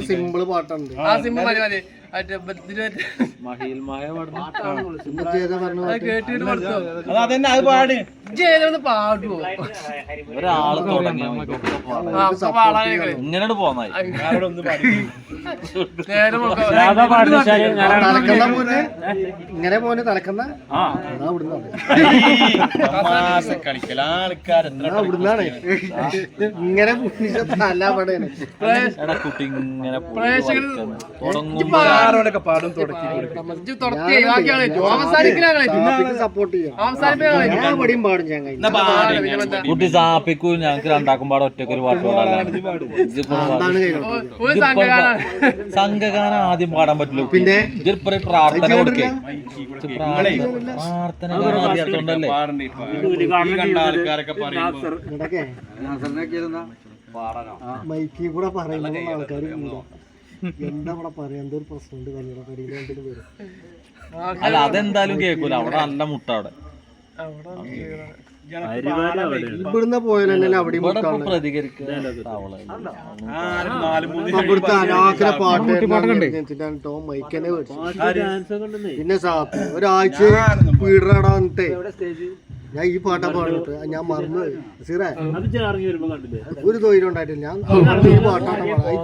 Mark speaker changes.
Speaker 1: Simple പാട്ടുണ്ട്.
Speaker 2: അതന്നെ അത് പാട്
Speaker 3: പാടുവോ
Speaker 4: ഒരാള് തുടങ്ങി ഇങ്ങനെ പോന്നായി
Speaker 1: ഇങ്ങനെ പോലെ തലക്കുന്ന
Speaker 2: കളിക്കല ആൾക്കാരെന്താ
Speaker 1: ഇവിടുന്നാണ് ഇങ്ങനെ തല പടയാണ്
Speaker 4: കുട്ടി ഇങ്ങനെ
Speaker 2: പാടും തുടക്കി
Speaker 1: സപ്പോർട്ട് ചെയ്യാം പാടും ചങ്ങായി.
Speaker 4: കുട്ടി സാപ്പിക്കൂ ഞങ്ങക്ക് രണ്ടാക്കും പാടെ ഒറ്റക്കൊരു പാട്ട് പാടാൻ സംഘഗാനം ആദ്യം പാടാൻ പറ്റില്ല.
Speaker 1: പിന്നെ
Speaker 4: ഇതിപ്പോ പ്രാർത്ഥന കൊടുക്കേ പ്രാർത്ഥന അറിയാത്തോണ്ടല്ലേ
Speaker 2: ആൾക്കാരൊക്കെ
Speaker 1: മൈക്കിൽ കൂടെ പറയുന്ന ആൾക്കാർ എന്താ ഇവിടെ പറയാ എന്തൊരു പ്രശ്നമുണ്ട് കല്യാണ വരും.
Speaker 4: അല്ല അതെന്തായാലും കേൾക്കൂല. അവിടെ നല്ല മുട്ട അവിടെ
Speaker 1: ഇവിടുന്ന് പോയാലല്ലേ അവിടെ
Speaker 4: പ്രതികരിക്കുക
Speaker 1: പാട്ട് മൈക്കനെ പിന്നെ ഒരാഴ്ച പീഡറാടാന്നിട്ടേ ഞാൻ ഈ പാട്ടാ പാടിട്ട് ഞാൻ മറന്നു സീറേ ഒരു തൊഴിലും ഉണ്ടായിട്ടില്ല. ഞാൻ ഈ പാട്ടാണ് പാടാ.